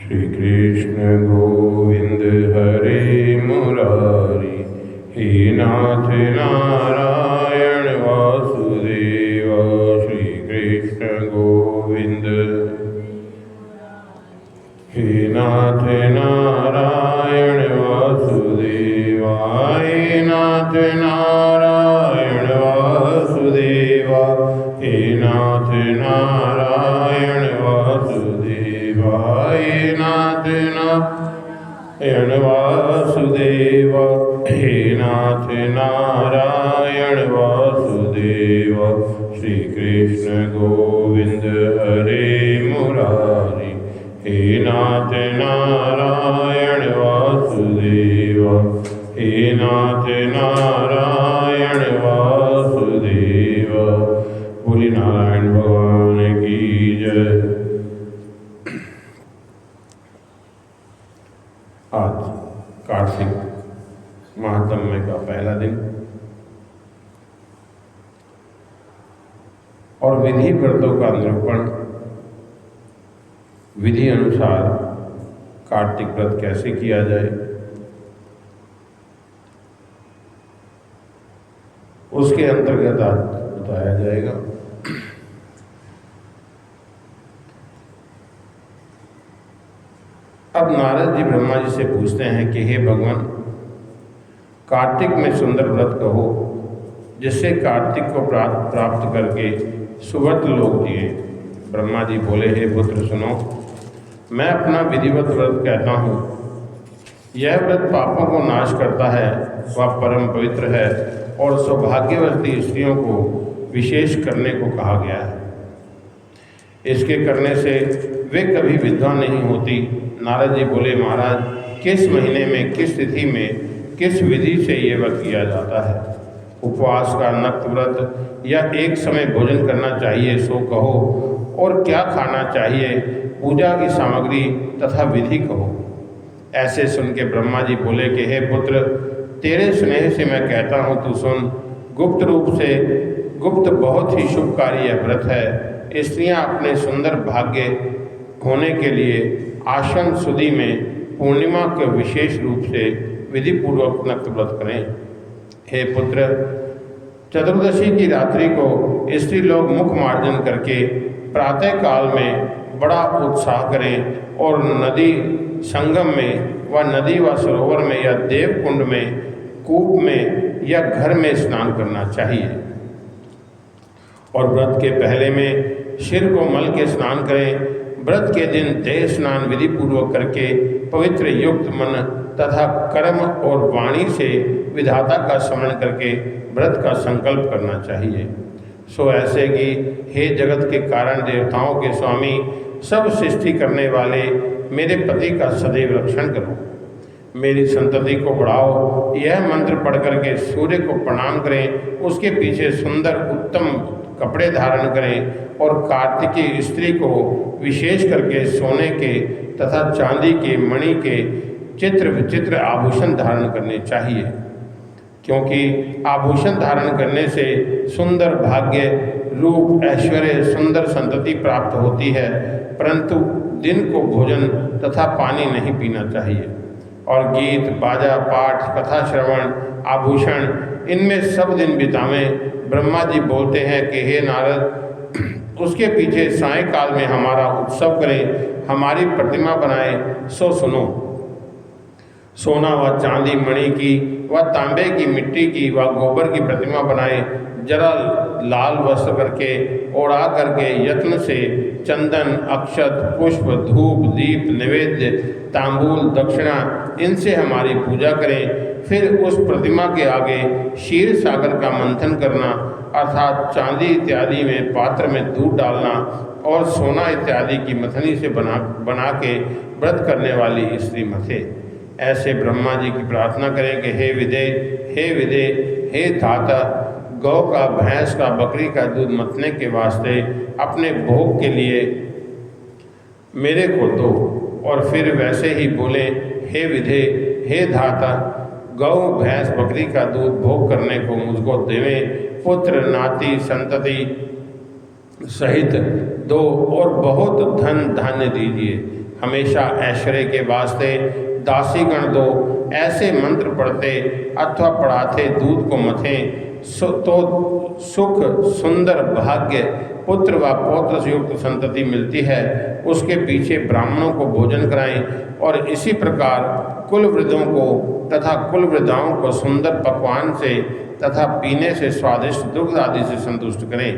श्री कृष्ण गोविंद हरे मुरारी, हे नाथ नारायण वासुदेव। श्री कृष्ण गोविंद हे नाथ नारायण वासुदेव, हे नाथ नारायण वासुदेव, हे नाथ नारायण वासुदेव, हे नाथ नारायण वासुदेव, हे नाथ नारायण वासुदेव। श्री कृष्ण गोविंद हरे मुरारी, हे नाथ नारायण वासुदेव, हे नाथ नारायण वासुदेव। बोली नारायण भगवान की जय। आज कार्तिक महात्म्य का पहला दिन और विधि व्रतों का निरूपण, विधि अनुसार कार्तिक व्रत कैसे किया जाए, उसके अंतर्गत आज बताया जाएगा। अब नारद जी ब्रह्मा जी से पूछते हैं कि हे भगवान, कार्तिक में सुंदर व्रत कहो जिससे कार्तिक को प्राप्त करके सुव्रत लोक जिए। ब्रह्मा जी बोले, हे पुत्र सुनो, मैं अपना विधिवत व्रत कहता हूँ। यह व्रत पापों को नाश करता है, वह परम पवित्र है और सौभाग्यवती स्त्रियों को विशेष करने को कहा गया है। इसके करने से वे कभी विधवा नहीं होती। नारद जी बोले, महाराज, किस महीने में, किस तिथि में, किस विधि से ये व्रत किया जाता है? उपवास का, नक्त व्रत या एक समय भोजन करना चाहिए सो कहो, और क्या खाना चाहिए, पूजा की सामग्री तथा विधि कहो। ऐसे सुन के ब्रह्मा जी बोले कि हे पुत्र, तेरे स्नेह से मैं कहता हूँ, तू सुन। गुप्त रूप से, गुप्त बहुत ही शुभकारी यह व्रत है। स्त्रियाँ अपने सुंदर भाग्य होने के लिए आश्विन सुदी में पूर्णिमा के विशेष रूप से विधि पूर्वक नक्त व्रत करें। हे पुत्र, चतुर्दशी की रात्रि को स्त्री लोग मुख मार्जन करके प्रातः काल में बड़ा उत्साह करें और नदी संगम में व नदी व सरोवर में या देव कुंड में, कूप में या घर में स्नान करना चाहिए। और व्रत के पहले में सिर को मल के स्नान करें। व्रत के दिन देह स्नान विधि पूर्वक करके पवित्र युक्त मन तथा कर्म और वाणी से विधाता का स्मरण करके व्रत का संकल्प करना चाहिए। सो ऐसे कि हे जगत के कारण, देवताओं के स्वामी, सब सृष्टि करने वाले, मेरे पति का सदैव रक्षण करो, मेरी संतति को बढ़ाओ। यह मंत्र पढ़ करके सूर्य को प्रणाम करें, उसके पीछे सुंदर उत्तम कपड़े धारण करें और कार्तिकी स्त्री को विशेष करके सोने के तथा चांदी के, मणि के चित्र विचित्र आभूषण धारण करने चाहिए, क्योंकि आभूषण धारण करने से सुंदर भाग्य, रूप, ऐश्वर्य, सुंदर संतति प्राप्त होती है। परंतु दिन को भोजन तथा पानी नहीं पीना चाहिए। और गीत, बाजा, पाठ, कथा श्रवण, आभूषण, इनमें सब दिन बितावें। ब्रह्मा जी बोलते हैं कि हे नारद, उसके पीछे सायंकाल में हमारा उत्सव करें, हमारी प्रतिमा बनाएं। सो सुनो, सोना व चांदी, मणि की व तांबे की, मिट्टी की व गोबर की प्रतिमा बनाएं। जरा लाल वस्त्र करके, ओढ़ा करके, यत्न से चंदन, अक्षत, पुष्प, धूप, दीप, निवेद्य, तांबूल, दक्षिणा, इनसे हमारी पूजा करें। फिर उस प्रतिमा के आगे क्षीर सागर का मंथन करना, अर्थात चांदी इत्यादि में पात्र में दूध डालना और सोना इत्यादि की मथनी से बना के व्रत करने वाली स्त्री मथे। ऐसे ब्रह्मा जी की प्रार्थना करें कि हे विदे, हे विदे, हे धाता, गौ का, भैंस का, बकरी का दूध मथने के वास्ते अपने भोग के लिए मेरे को दो। और फिर वैसे ही बोले, हे विधे, हे धाता, गौ, भैंस, बकरी का दूध भोग करने को मुझको देवें। पुत्र, नाती, संतति सहित दो और बहुत धन धान्य दीजिए। हमेशा ऐश्वर्य के वास्ते दासीगण दो, ऐसे मंत्र पढ़ते अथवा पढ़ाते दूध को मथें तो सुख सुंदर भाग्य पुत्र व पौत्र से युक्त संतति मिलती है। उसके पीछे ब्राह्मणों को भोजन कराएं और इसी प्रकार कुल वृद्धों को तथा कुल वृद्धाओं को सुंदर पकवान से तथा पीने से स्वादिष्ट दुग्ध आदि से संतुष्ट करें।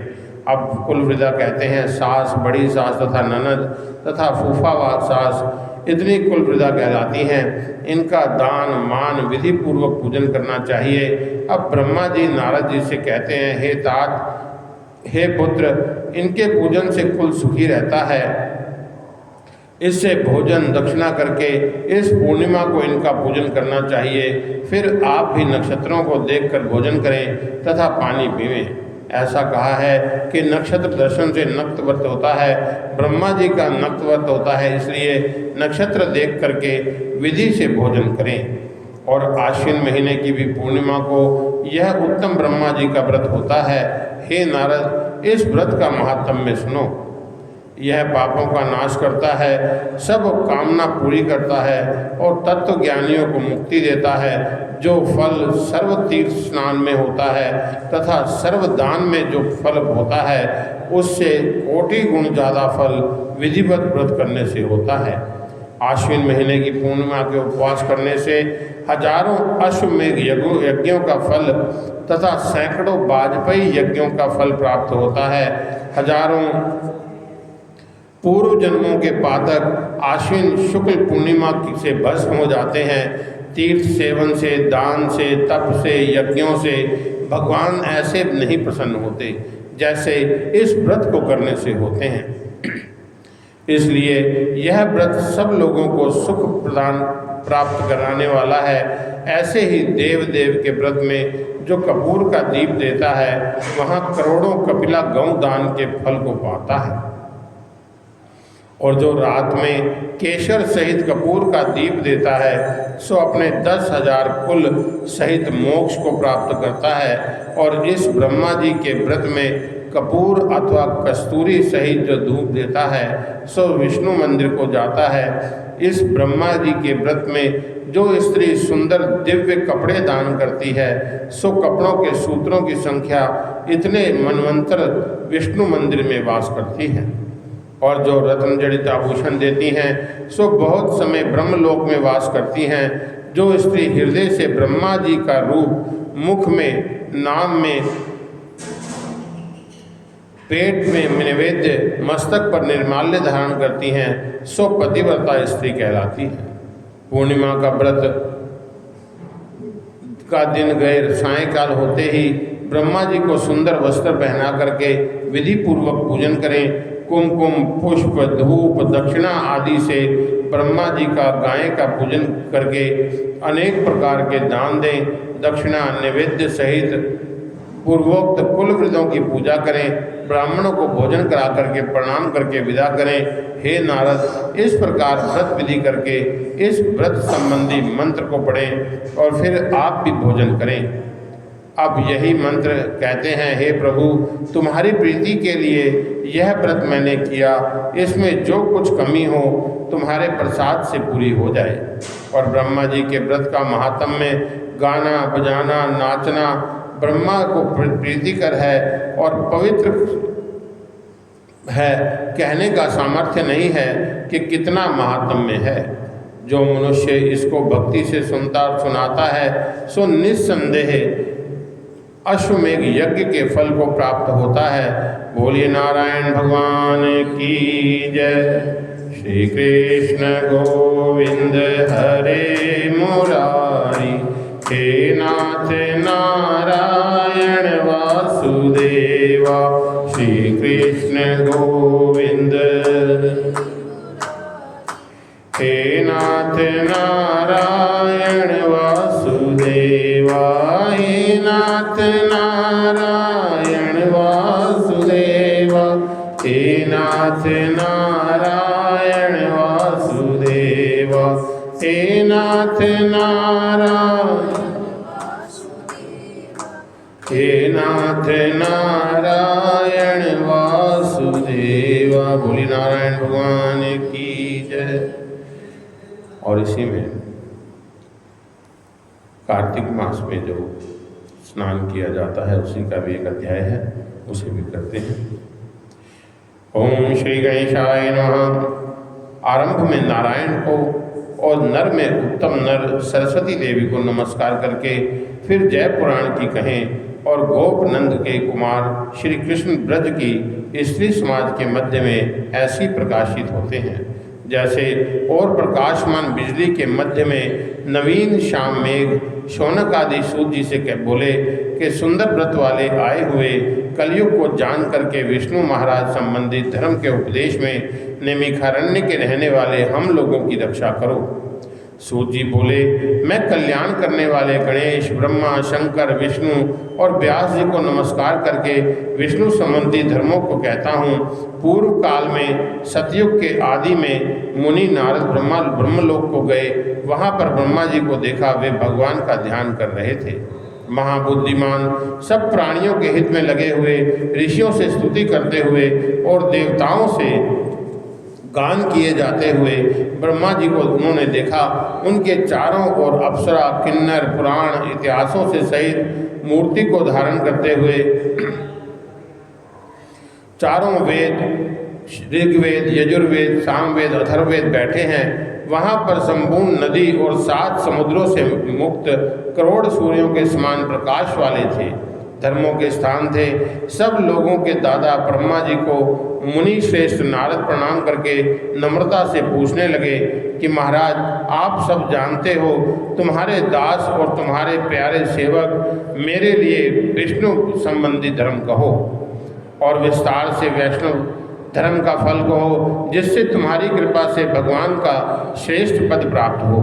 अब कुल वृद्धा कहते हैं सास, बड़ी सास तथा ननद तथा फूफा व सास, इतनी कुल वृद्धा कहलाती हैं। इनका दान मान विधि पूर्वक पूजन करना चाहिए। अब ब्रह्मा जी नारद जी से कहते हैं, हे तात, हे पुत्र, इनके पूजन से कुल सुखी रहता है। इससे भोजन दक्षिणा करके इस पूर्णिमा को इनका पूजन करना चाहिए। फिर आप भी नक्षत्रों को देखकर भोजन करें तथा पानी पीवें। ऐसा कहा है कि नक्षत्र दर्शन से नक्तव्रत होता है। ब्रह्मा जी का नक्तव्रत होता है, इसलिए नक्षत्र देख करके विधि से भोजन करें। और आश्विन महीने की भी पूर्णिमा को यह उत्तम ब्रह्मा जी का व्रत होता है। हे नारद, इस व्रत का महात्म्य सुनो। यह पापों का नाश करता है, सब कामना पूरी करता है और तत्व ज्ञानियों को मुक्ति देता है। जो फल सर्व तीर्थ स्नान में होता है तथा सर्व दान में जो फल होता है, उससे कोटि गुण ज़्यादा फल विधिवत व्रत करने से होता है। आश्विन महीने की पूर्णिमा के उपवास करने से हजारों अश्वमेघ यज्ञों का फल तथा सैकड़ों वाजपेयी यज्ञों का फल प्राप्त होता है। हजारों पूर्व जन्मों के पातक आश्विन शुक्ल पूर्णिमा से भस्म हो जाते हैं। तीर्थ सेवन से, दान से, तप से, यज्ञों से भगवान ऐसे नहीं प्रसन्न होते जैसे इस व्रत को करने से होते हैं। इसलिए यह व्रत सब लोगों को सुख प्रदान प्राप्त कराने वाला है। ऐसे ही देव देव के व्रत में जो कपूर का दीप देता है, वहाँ करोड़ों कपिला गौ दान के फल को पाता है। और जो रात में केशर सहित कपूर का दीप देता है, सो अपने 10,000 कुल सहित मोक्ष को प्राप्त करता है। और इस ब्रह्मा जी के व्रत में कपूर अथवा कस्तूरी सहित जो धूप देता है, सो विष्णु मंदिर को जाता है। इस ब्रह्मा जी के व्रत में जो स्त्री सुंदर दिव्य कपड़े दान करती है, सो कपड़ों के सूत्रों की संख्या इतने मनवंतर विष्णु मंदिर में वास करती है। और जो रत्न जड़ित आभूषण देती हैं, सो बहुत समय ब्रह्मलोक में वास करती हैं। जो स्त्री हृदय से ब्रह्मा जी का रूप मुख में, नाम में, पेट में नैवेद्य, मस्तक पर निर्माल्य धारण करती हैं, सो पतिव्रता स्त्री कहलाती है। पूर्णिमा का व्रत का दिन गए सायंकाल होते ही ब्रह्मा जी को सुंदर वस्त्र पहना करके विधि पूर्वक पूजन करें। कुमकुम, पुष्प, धूप, दक्षिणा आदि से ब्रह्मा जी का गाय का पूजन करके अनेक प्रकार के दान दें। दक्षिणा नैवेद्य सहित पूर्वोक्त कुल वृद्धों की पूजा करें। ब्राह्मणों को भोजन करा करके प्रणाम करके विदा करें। हे नारद, इस प्रकार व्रत विधि करके इस व्रत संबंधी मंत्र को पढ़ें और फिर आप भी भोजन करें। अब यही मंत्र कहते हैं, हे प्रभु, तुम्हारी प्रीति के लिए यह व्रत मैंने किया, इसमें जो कुछ कमी हो तुम्हारे प्रसाद से पूरी हो जाए। और ब्रह्मा जी के व्रत का महात्म्य गाना बजाना नाचना ब्रह्मा को प्रीतिकर है और पवित्र है। कहने का सामर्थ्य नहीं है कि कितना महात्म्य है। जो मनुष्य इसको भक्ति से सुनता और सुनाता है, सो निस्संदेह अश्वमेघ यज्ञ के फल को प्राप्त होता है। बोलिए नारायण भगवान की जय। श्री कृष्ण गोविंद हरे मुरारी, हे नाथ नारायण वासुदेवा। श्री कृष्ण गोविंद, हे नाथ नारायण वासुदेवा। हे नाथ नारायण वासुदेवा। हे नाथ नारायण वासुदेवा। हे नाथ नारायण, हे नाथ नारायण वासुदेवा। बोली नारायण भगवान की जय। और इसी में कार्तिक मास में जो स्नान किया जाता है उसी का भी एक अध्याय है, उसे भी करते हैं। ओम श्री गणेशाय नमः। आरंभ में नारायण को और नर में उत्तम नर सरस्वती देवी को नमस्कार करके फिर जय पुराण की कहें और गोप नंद के कुमार श्री कृष्ण ब्रज की स्त्री समाज के मध्य में ऐसी प्रकाशित होते हैं जैसे और प्रकाशमान बिजली के मध्य में नवीन श्याम मेघ शौनक आदि सूत जी से बोले कि सुंदर व्रत वाले आए हुए कलयुग को जान करके विष्णु महाराज संबंधित धर्म के उपदेश में नेमिखारण्य के रहने वाले हम लोगों की रक्षा करो। सूत जी बोले, मैं कल्याण करने वाले गणेश, ब्रह्मा, शंकर, विष्णु और व्यास जी को नमस्कार करके विष्णु संबंधी धर्मों को कहता हूँ। पूर्व काल में सतयुग के आदि में मुनि नारद ब्रह्मलोक को गए। वहाँ पर ब्रह्मा जी को देखा, वे भगवान का ध्यान कर रहे थे। महाबुद्धिमान सब प्राणियों के हित में लगे हुए ऋषियों से स्तुति करते हुए और देवताओं से गान किए जाते हुए ब्रह्मा जी को उन्होंने देखा। उनके चारों ओर अप्सरा, किन्नर, पुराण इतिहासों से सहित मूर्ति को धारण करते हुए चारों वेद, ऋग्वेद, यजुर्वेद, सामवेद, अथर्ववेद बैठे हैं। वहाँ पर संपूर्ण नदी और 7 समुद्रों से मुक्त करोड़ सूर्यों के समान प्रकाश वाले थे, धर्मों के स्थान थे। सब लोगों के दादा ब्रह्मा जी को मुनि श्रेष्ठ नारद प्रणाम करके नम्रता से पूछने लगे कि महाराज, आप सब जानते हो, तुम्हारे दास और तुम्हारे प्यारे सेवक मेरे लिए विष्णु संबंधी धर्म कहो और विस्तार से वैष्णव धर्म का फल कहो, जिससे तुम्हारी कृपा से भगवान का श्रेष्ठ पद प्राप्त हो।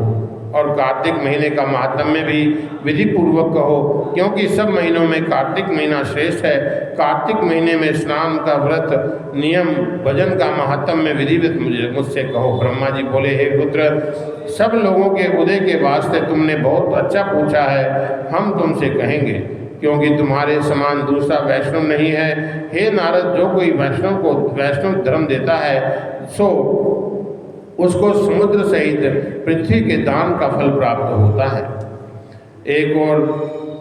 और कार्तिक महीने का महात्म्य भी विधि पूर्वक कहो, क्योंकि सब महीनों में कार्तिक महीना श्रेष्ठ है। कार्तिक महीने में स्नान का व्रत, नियम, भजन का महात्म्य विधिवत मुझसे कहो। ब्रह्मा जी बोले, हे पुत्र, सब लोगों के उदय के वास्ते तुमने बहुत अच्छा पूछा है। हम तुमसे कहेंगे, क्योंकि तुम्हारे समान दूसरा वैष्णव नहीं है। हे नारद, जो कोई वैष्णव को वैष्णव धर्म देता है सो उसको समुद्र सहित पृथ्वी के दान का फल प्राप्त होता है। एक और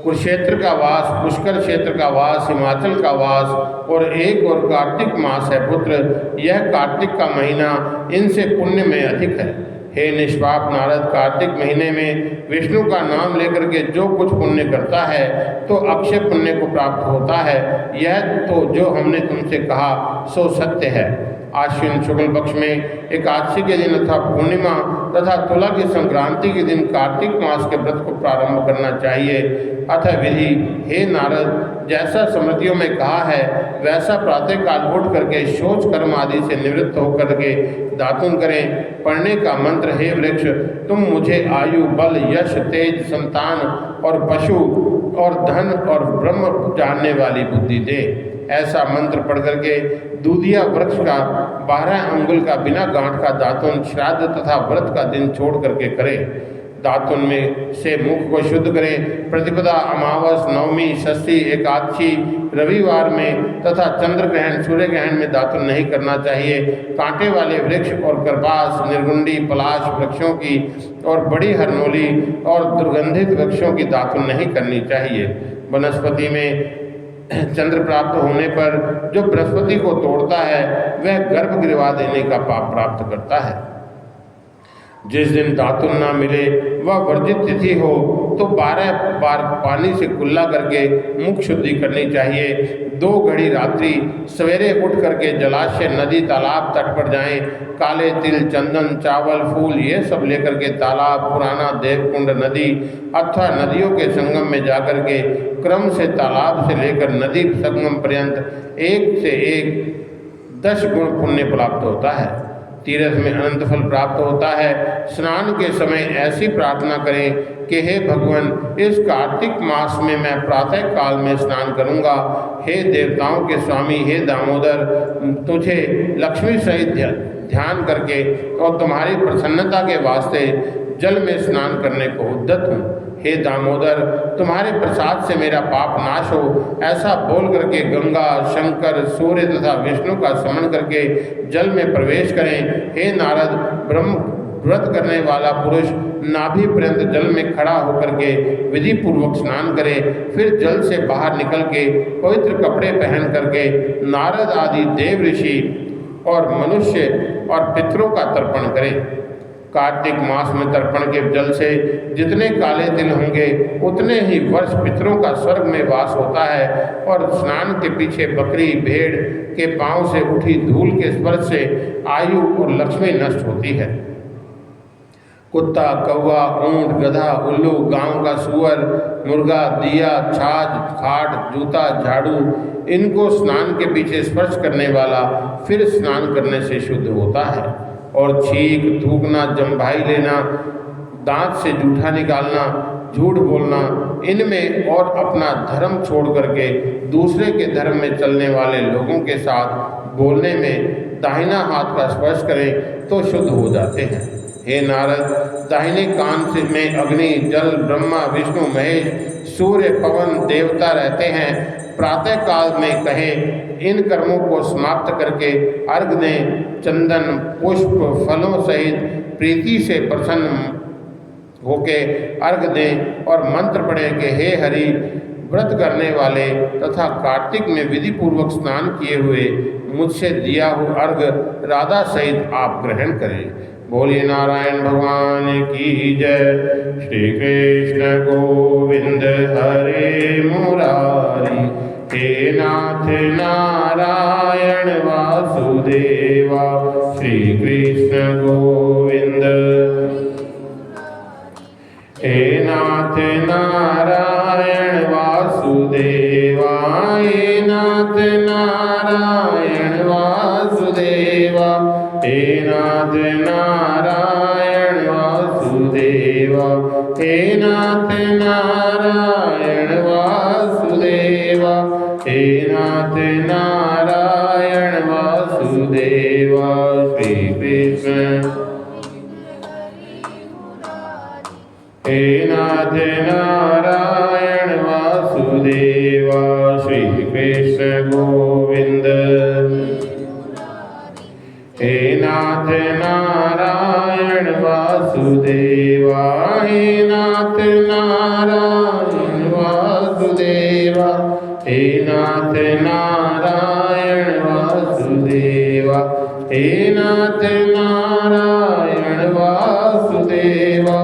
कुरुक्षेत्र का वास, पुष्कर क्षेत्र का वास, हिमाचल का वास और एक और कार्तिक मास है। पुत्र, यह कार्तिक का महीना इनसे पुण्य में अधिक है। हे निष्पाप नारद, कार्तिक महीने में विष्णु का नाम लेकर के जो कुछ पुण्य करता है तो अक्षय पुण्य को प्राप्त होता है। यह तो जो हमने तुमसे कहा सो सत्य है। आश्विन शुक्ल पक्ष में एकादशी के दिन अथवा पूर्णिमा तथा तुला की संक्रांति के दिन कार्तिक मास के व्रत को प्रारंभ करना चाहिए। अतः विधि, हे नारद, जैसा स्मृतियों में कहा है वैसा प्रातःकाल उठ करके शौच कर्म आदि से निवृत्त होकर के दातुन करें। पढ़ने का मंत्र, हे वृक्ष, तुम मुझे आयु, बल, यश, तेज, संतान और पशु और धन और ब्रह्म जानने वाली बुद्धि दे। ऐसा मंत्र पढ़ करके दूधिया वृक्ष का 12 अंगुल का बिना गांठ का दातुन श्राद्ध तथा व्रत का दिन छोड़ करके करें। दातुन में से मुख को शुद्ध करें। प्रतिपदा, अमावस, नवमी, षष्ठी, एकादशी, रविवार में तथा चंद्र ग्रहण, सूर्य ग्रहण में दातुन नहीं करना चाहिए। कांटे वाले वृक्ष और करपास, निर्गुंडी, पलाश वृक्षों की और बड़ी हरनोली और दुर्गंधित वृक्षों की दातुन नहीं करनी चाहिए। वनस्पति में चंद्र प्राप्त होने पर जो बृहस्पति को तोड़ता है वह गर्भ गिरवा देने का पाप प्राप्त करता है। जिस दिन दातुन ना मिले वह वर्जित तिथि हो तो 12 बार पानी से कुल्ला करके मुख शुद्धि करनी चाहिए। 2 घड़ी रात्रि सवेरे उठ करके जलाशय, नदी, तालाब तट पर जाएं। काले तिल, चंदन, चावल, फूल ये सब लेकर के तालाब, पुराना देवकुंड, नदी अथवा नदियों के संगम में जाकर के क्रम से तालाब से लेकर नदी संगम पर्यंत 1 से 1 10 गुण पुण्य प्राप्त होता है। तीर्थ में अनंत फल प्राप्त होता है। स्नान के समय ऐसी प्रार्थना करें कि हे भगवान, इस कार्तिक मास में मैं प्रातः काल में स्नान करूंगा। हे देवताओं के स्वामी, हे दामोदर, तुझे लक्ष्मी सहित ध्यान करके और तुम्हारी प्रसन्नता के वास्ते जल में स्नान करने को उद्यत हूँ। हे दामोदर, तुम्हारे प्रसाद से मेरा पाप नाश हो। ऐसा बोल करके गंगा, शंकर, सूर्य तथा विष्णु का स्मरण करके जल में प्रवेश करें। हे नारद, व्रत करने वाला पुरुष नाभि पर्यंत जल में खड़ा होकर के विधि पूर्वक स्नान करे, फिर जल से बाहर निकल के पवित्र कपड़े पहन करके नारद आदि देव ऋषि और मनुष्य और पितरों का तर्पण करे। कार्तिक मास में तर्पण के जल से जितने काले तिल होंगे उतने ही वर्ष पितरों का स्वर्ग में वास होता है, और स्नान के पीछे बकरी भेड़ के पांव से उठी धूल के स्पर्श से आयु और लक्ष्मी नष्ट होती है। कुत्ता, कौवा, ऊंट, गधा, उल्लू, गांव का सुअर, मुर्गा, दिया, छाछ, खाट, जूता, झाड़ू, इनको स्नान के पीछे स्पर्श करने वाला फिर स्नान करने से शुद्ध होता है। और छींक, थूकना, जम्भाई लेना, दांत से जूठा निकालना, झूठ बोलना, इनमें और अपना धर्म छोड़ करके दूसरे के धर्म में चलने वाले लोगों के साथ बोलने में दाहिना हाथ का स्पर्श करें तो शुद्ध हो जाते हैं। हे नारद, दाहिने कान से में अग्नि, जल, ब्रह्मा, विष्णु, महेश, सूर्य, पवन देवता रहते हैं। प्रातः काल में कहें, इन कर्मों को समाप्त करके अर्घ दें, चंदन, पुष्प, फलों सहित प्रीति से प्रसन्न होके अर्घ दें और मंत्र पढ़ें कि हे हरि, व्रत करने वाले तथा कार्तिक में विधि पूर्वक स्नान किए हुए मुझसे दिया हुआ अर्घ राधा सहित आप ग्रहण करें। बोलिए नारायण भगवान की जय। श्री कृष्ण गोविंद हरे मुरारी, हे नाथ नारायण वासुदेवा। श्री कृष्ण गोविंद, हे नाथ नारायण वासुदेवा, हे नाथ नारायण वासुदेवा, हे नाथ नारायण वासुदेवा, हे नाथ नारायण वासुदेवा, हे नाथ नारायण वासुदेवा। श्री कृष्ण, हे नाथ नारायण वासुदेवा। श्री कृष्ण गोविंद, हे नाथ नारायण वासुदेवा, हे नाथ नारायण वासुदेवा, हे नाथ नारायण वासुदेवा, हे नाथ नारायण वासुदेवा,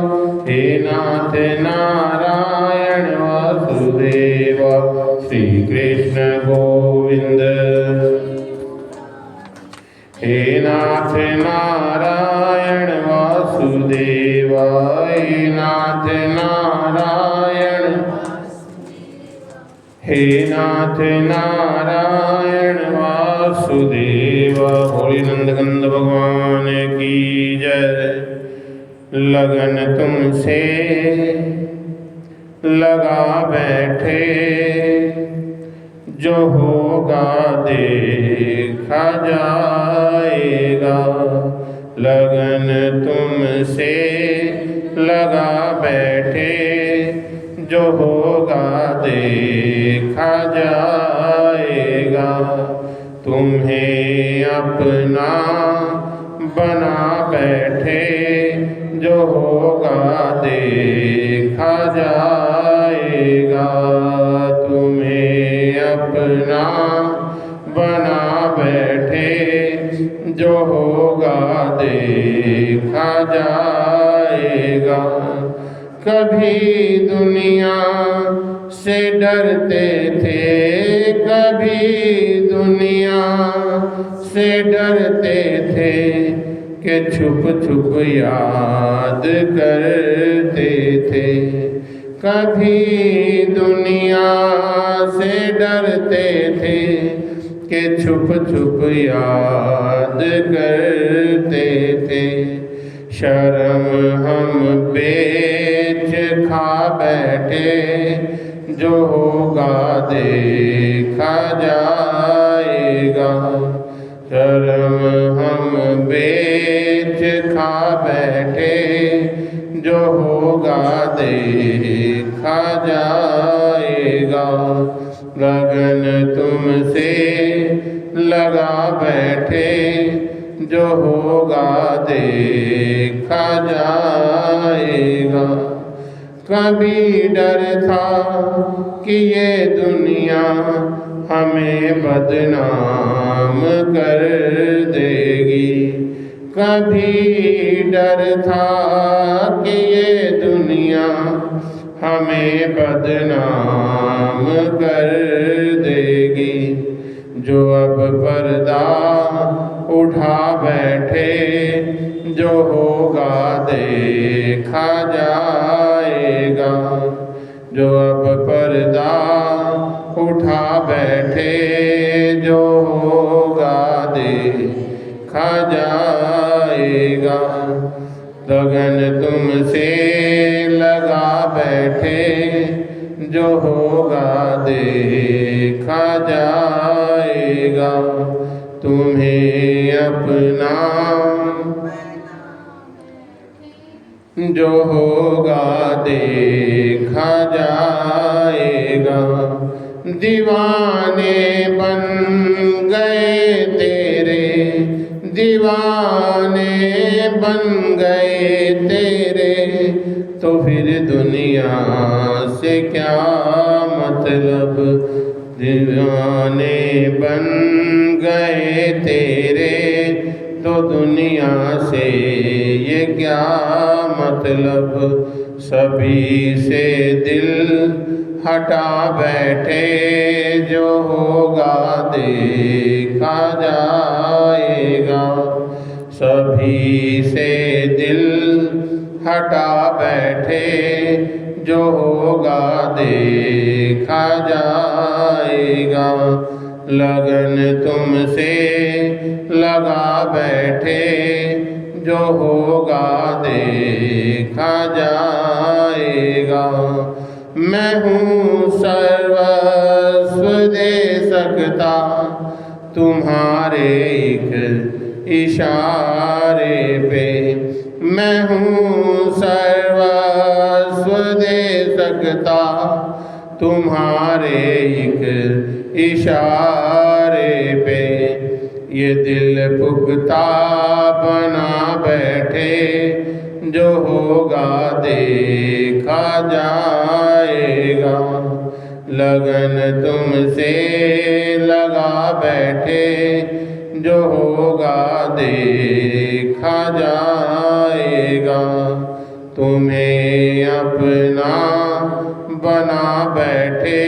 हे नाथ नारायण वासुदेवा। श्री कृष्ण गोविंद, हे नाथ नारायण वासुदेवा, हे नाथ नारायण, हे नाथ नारायण वासुदेवा। होली नंदगंध भगवान की जय। लगन तुमसे लगा बैठे, जो होगा देखा जाएगा। लगन तुमसे लगा बैठे, जो होगा देखा जाएगा। तुम्हें अपना बना बैठे, जो होगा देखा जाएगा। तुम्हें अपना बना बैठे, जो होगा देखा जाएगा। कभी दुनिया से डरते थे, कभी दुनिया से डरते थे, कि छुप छुप याद करते थे। कभी दुनिया से डरते थे, कि छुप छुप याद करते थे। शर्म हम बेच खा बैठे, जो होगा देखा जाएगा। शर्म हम बेच खा बैठे, जो होगा देखा जाएगा। लगन तुमसे लगा बैठे, जो होगा देखा देखा जाएगा। कभी डर था कि ये दुनिया हमें बदनाम कर देगी, कभी डर था कि ये दुनिया हमें बदनाम कर देगी। जो अब पर्दा उठा बैठे, जो होगा देखा जाएगा। जो अब पर्दा उठा बैठे, जो होगा देखा जाएगा। लगन तुमसे लगा बैठे, जो होगा देखा जाएगा। तुम्हें अपना जो होगा देखा जाएगा। दीवाने बन गए तेरे, दीवाने बन गए तेरे, तो फिर दुनिया से क्या मतलब। दीवाने बन गए तेरे, तो दुनिया से ये क्या मतलब। सभी से दिल हटा बैठे, जो होगा देखा जाएगा। सभी से दिल हटा बैठे, जो होगा देखा जाएगा। लगन तुमसे लगा बैठे, जो होगा देखा जाएगा। मैं हूँ सर्वस्व दे सकता तुम्हारे एक इशारे पे। मैं हूँ सर्वस्व दे सकता तुम्हारे एक इशारे पे। ये दिल पुख्ता बना बैठे, जो होगा देखा जाएगा। लगन तुमसे लगा बैठे, जो होगा देखा जाएगा। तुम्हें अपना बना बैठे,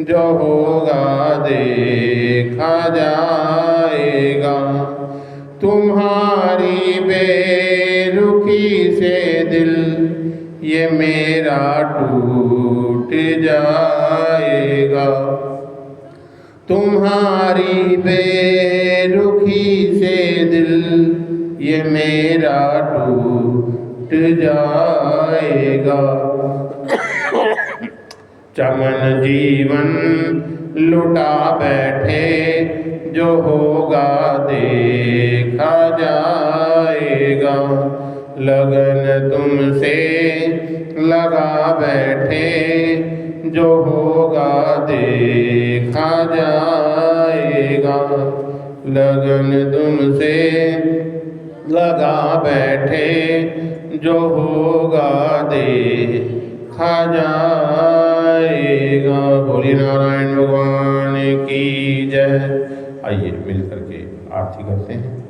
जो होगा देखा जाएगा। तुम्हारी बेरुखी से दिल ये मेरा टूट जाएगा। तुम्हारी बेरुखी से दिल ये मेरा टूट जाएगा। चमन जीवन लुटा बैठे, जो होगा देखा जाएगा। लगन तुमसे लगा बैठे, जो होगा देखा जाएगा। लगन तुमसे लगा बैठे, जो होगा देखा जाएगा। बोलिए नारायण भगवान की जय। आइए मिल करके आरती करते हैं।